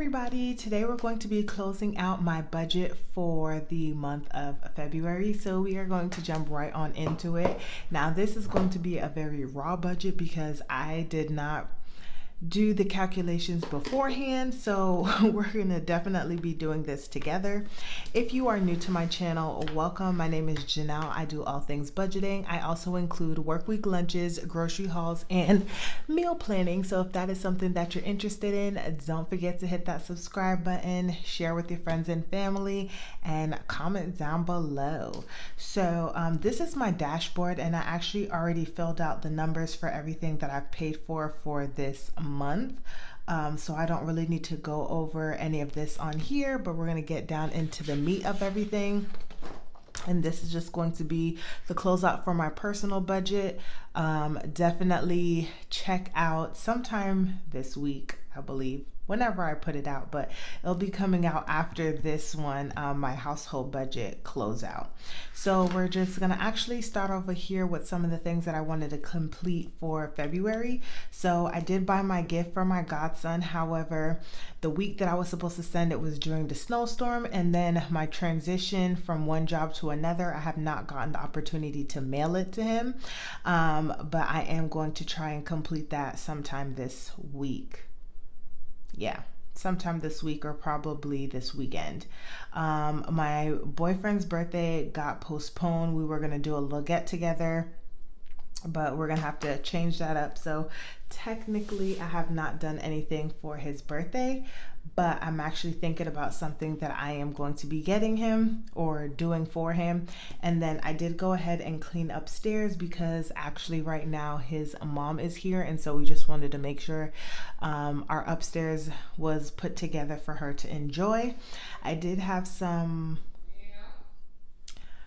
everybody. Today we're going to be closing out my budget for the month of February. So we are going to jump right on into it. Now this is going to be a very raw budget because I did not do the calculations beforehand, so we're gonna definitely be doing this together. If you are new to my channel, welcome. My name is Janelle. I do all things budgeting. I also include work week lunches, grocery hauls, and meal planning. So if that is something that you're interested in, don't forget to hit that subscribe button, share with your friends and family, and comment down below. So this is my dashboard, and I actually already filled out the numbers for everything that I've paid for this month. So I don't really need to go over any of this on here, but we're going to get down into the meat of everything. And this is just going to be the closeout for my personal budget. Definitely check out sometime this week, I believe, whenever I put it out, but it'll be coming out after this one, my household budget closeout. So we're just gonna actually start over here with some of the things that I wanted to complete for February. So I did buy my gift for my godson. However, the week that I was supposed to send it was during the snowstorm, and then my transition from one job to another, I have not gotten the opportunity to mail it to him. But I am going to try and complete that sometime this week. Yeah, sometime this week or probably this weekend. My boyfriend's birthday got postponed. We were gonna do a little get together, but we're gonna have to change that up. So technically I have not done anything for his birthday, but I'm actually thinking about something that I am going to be getting him or doing for him. And then I did go ahead and clean upstairs because actually right now his mom is here, and so we just wanted to make sure our upstairs was put together for her to enjoy. I did have some...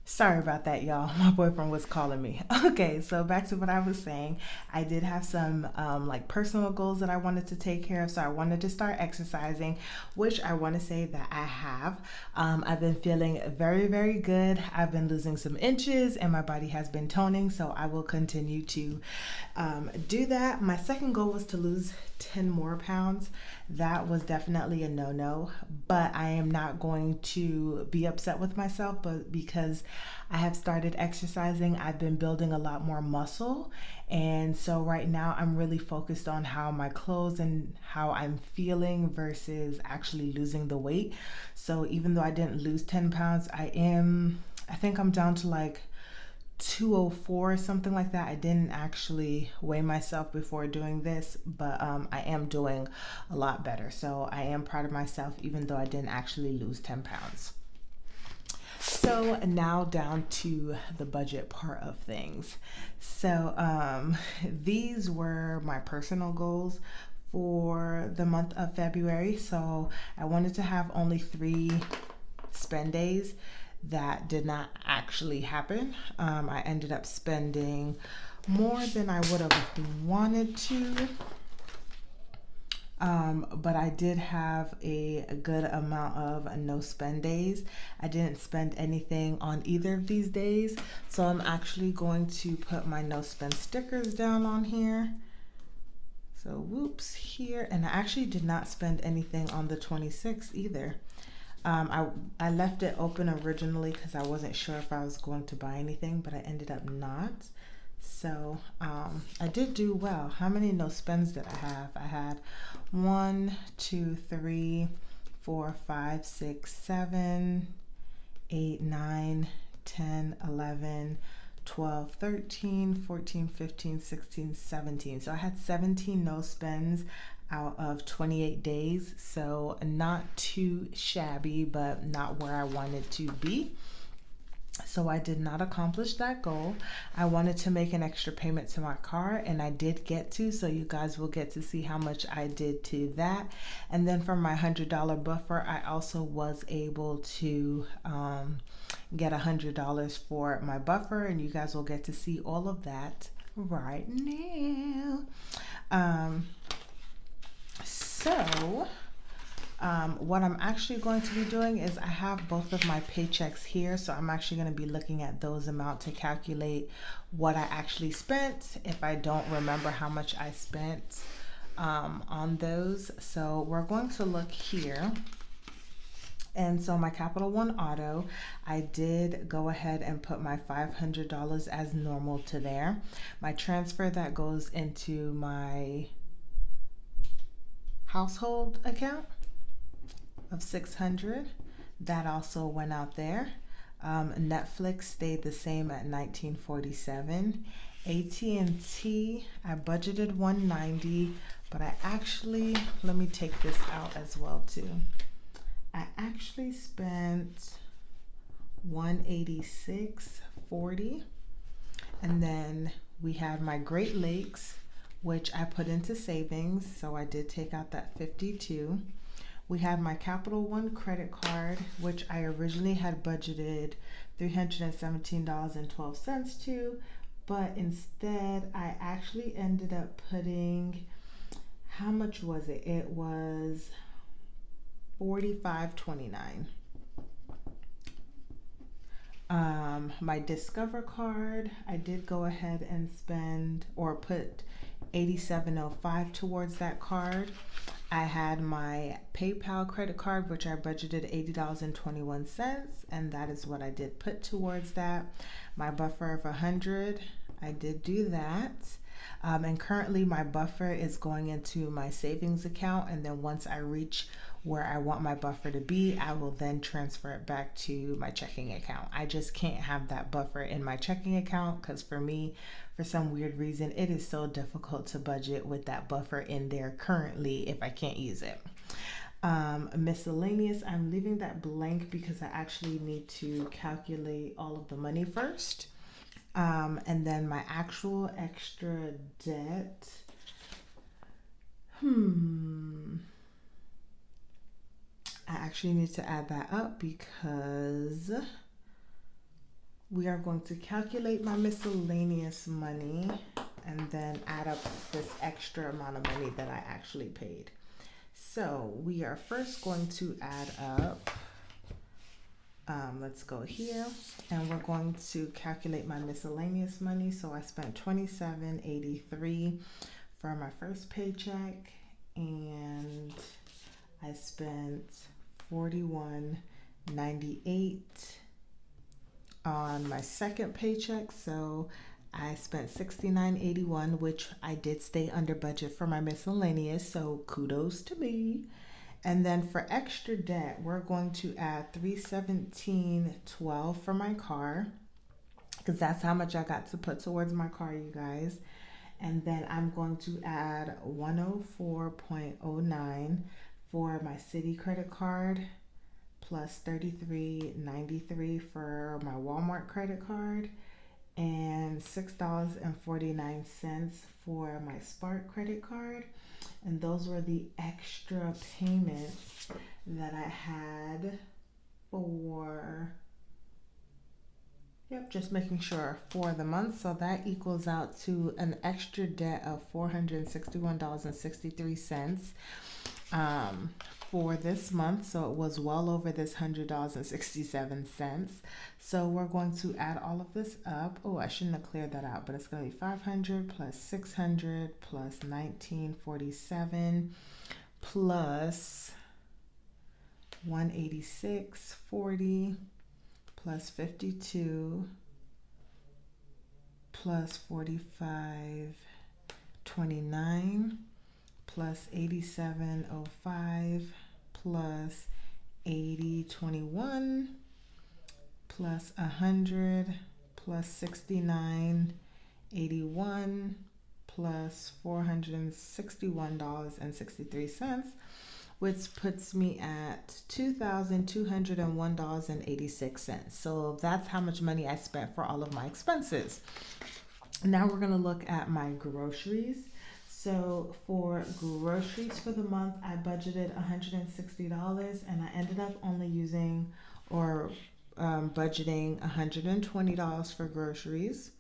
Sorry about that, y'all. My boyfriend was calling me. Okay, so back to what I was saying. I did have some like personal goals that I wanted to take care of. So I wanted to start exercising, which I want to say that I have. I've been feeling very, very good. I've been losing some inches and my body has been toning. So I will continue to do that. My second goal was to lose 10 more pounds. That was definitely a no-no, but I am not going to be upset with myself, but because I have started exercising, I've been building a lot more muscle. And so right now I'm really focused on how my clothes and how I'm feeling versus actually losing the weight. So even though I didn't lose 10 pounds, I think I'm down to like 204 or something like that. I didn't actually weigh myself before doing this, but I am doing a lot better. So I am proud of myself even though I didn't actually lose 10 pounds. So now down to the budget part of things. So these were my personal goals for the month of February. So I wanted to have only 3 spend days. That did not actually happen. I ended up spending more than I would have wanted to. But I did have a good amount of no spend days. I didn't spend anything on either of these days. So I'm actually going to put my no spend stickers down on here. So whoops here. And I actually did not spend anything on the 26th either. I left it open originally because I wasn't sure if I was going to buy anything, but I ended up not. So I did do well. How many no spends did I have? I had 1, 2, 3, 4, 5, 6, 7, 8, 9, 10, 11, 12, 13, 14, 15, 16, 17. So I had 17 no spends out of 28 days. So not too shabby, but not where I wanted to be. So I did not accomplish that goal. I wanted to make an extra payment to my car, and I did get to, so you guys will get to see how much I did to that. And then for my $100 buffer, I also was able to get $100 for my buffer, and you guys will get to see all of that right now. What I'm actually going to be doing is I have both of my paychecks here, so I'm actually going to be looking at those amounts to calculate what I actually spent if I don't remember how much I spent on those. So we're going to look here. And so my Capital One Auto, I did go ahead and put my $500 as normal to there. My transfer that goes into my household account of $600, that also went out there. Netflix stayed the same at $19.47. AT&T, I budgeted $190, but I actually, let me take this out as well too. I actually spent $186.40, and then we had my Great Lakes, which I put into savings, so I did take out that $52. We had my Capital One credit card, which I originally had budgeted $317.12 to, but instead I actually ended up putting, how much was it? It was $45.29. My Discover card, I did go ahead and spend or put $87.05 towards that card. I had my PayPal credit card, which I budgeted $80.21, and that is what I did put towards that. My buffer of $100, I did do that. And currently my buffer is going into my savings account, and then once I reach where I want my buffer to be, I will then transfer it back to my checking account. I just can't have that buffer in my checking account because for me, for some weird reason, it is so difficult to budget with that buffer in there currently if I can't use it. Miscellaneous, I'm leaving that blank because I actually need to calculate all of the money first. And then my actual extra debt, I actually need to add that up because we are going to calculate my miscellaneous money and then add up this extra amount of money that I actually paid. So we are first going to add up, let's go here, and we're going to calculate my miscellaneous money. So I spent $27.83 for my first paycheck, and I spent $41.98 on my second paycheck. So I spent $69.81, which I did stay under budget for my miscellaneous, so kudos to me. And then for extra debt, we're going to add $317.12 for my car, because that's how much I got to put towards my car, you guys. And then I'm going to add $104.09 for my city credit card, plus $33.93 for my Walmart credit card, and $6.49 for my Spark credit card. And those were the extra payments that I had for, just making sure for the month. So that equals out to an extra debt of $461.63 for this month. So it was well over this $100.67. So we're going to add all of this up. Oh, I shouldn't have cleared that out, but it's going to be 500 plus 600 plus 1947 plus 186.40 plus 52 plus 45.29 plus 87.05 plus 80.21 plus 100 plus 69.81 plus $461.63, which puts me at $2,201.86. So that's how much money I spent for all of my expenses. Now we're going to look at my groceries. So for groceries for the month, I budgeted $160, and I ended up only using or budgeting $120 for groceries.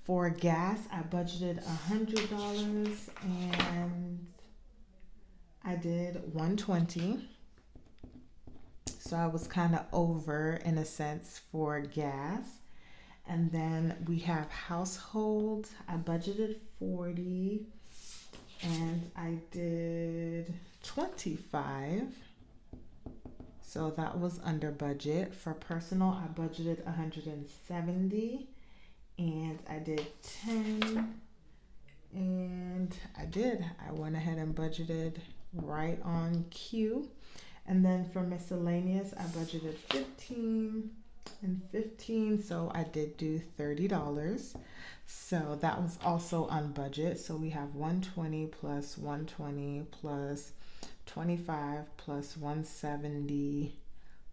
For gas, I budgeted $100 and I did $120. So I was kind of over in a sense for gas. And then we have household. I budgeted $40. and I did 25. So that was under budget. For personal, I budgeted 170, and I did 10, and I went ahead and budgeted right on cue. And then for miscellaneous, I budgeted 15 and 15, so I did do $30. So that was also on budget. So we have 120 plus 120 plus 25 plus 170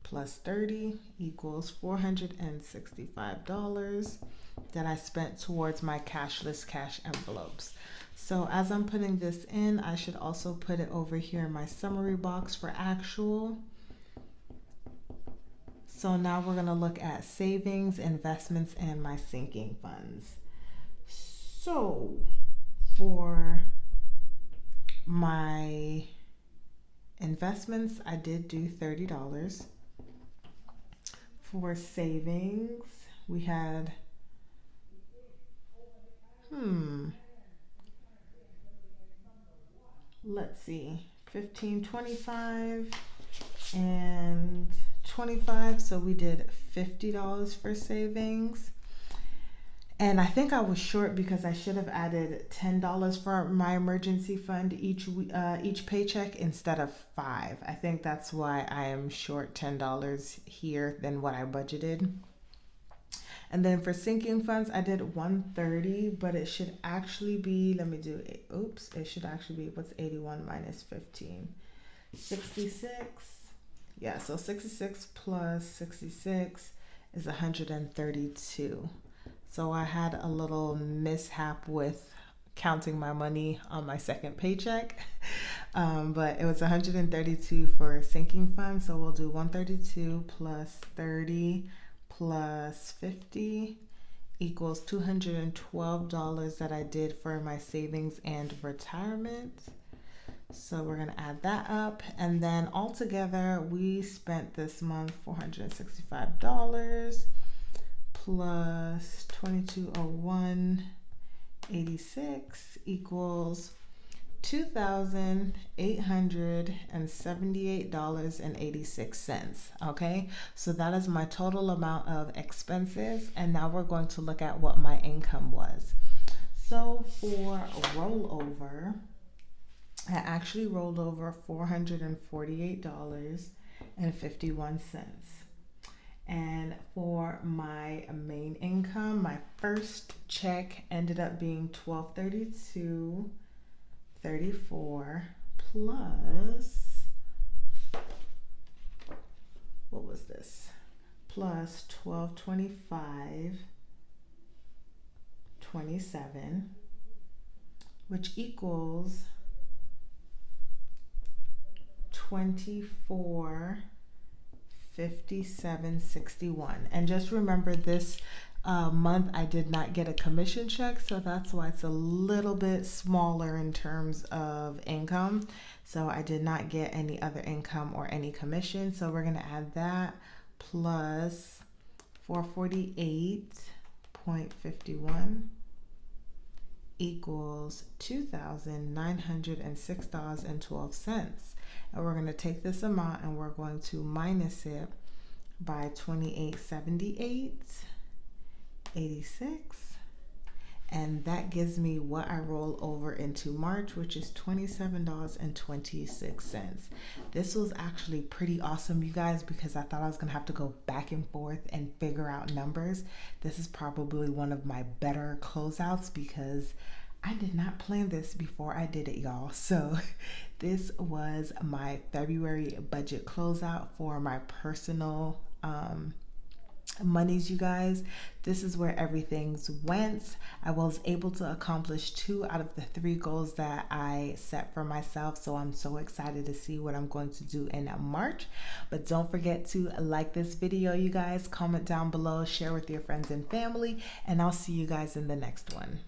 plus 30 equals $465 that I spent towards my cashless cash envelopes. So as I'm putting this in, I should also put it over here in my summary box for actual. So now we're going to look at savings, investments, and my sinking funds. So for my investments, I did do $30. For savings, we had, let's see, 15, 25, and 25. So we did $50 for savings. And I think I was short because I should have added $10 for my emergency fund each paycheck instead of 5. I think that's why I am short $10 here than what I budgeted. And then for sinking funds, I did 130, but it should actually be, let me do it. Oops, it should actually be, what's 81 minus 15? 66. Yeah, so 66 plus 66 is 132. So I had a little mishap with counting my money on my second paycheck. But it was 132 for sinking fund. So we'll do 132 plus 30 plus 50 equals $212 that I did for my savings and retirement. So we're going to add that up. And then altogether, we spent this month $465 plus 2201.86 equals $2,878.86. Okay, so that is my total amount of expenses. And now we're going to look at what my income was. So for rollover, I actually rolled over $448.51. And for my main income, my first check ended up being $1232.34 plus, what was this? Plus $1225.27, which equals 2457.61. And just remember, this month I did not get a commission check, so that's why it's a little bit smaller in terms of income. So I did not get any other income or any commission, so we're going to add that plus 448.51 equals $2,906.12. And we're going to take this amount and we're going to minus it by 2878.86. And that gives me what I roll over into March, which is $27.26. This was actually pretty awesome, you guys, because I thought I was going to have to go back and forth and figure out numbers. This is probably one of my better closeouts because I did not plan this before I did it, y'all. So this was my February budget closeout for my personal monies, you guys. This is where everything's went. I was able to accomplish 2 out of the 3 goals that I set for myself, so I'm so excited to see what I'm going to do in March. But don't forget to like this video, you guys, comment down below, share with your friends and family, and I'll see you guys in the next one.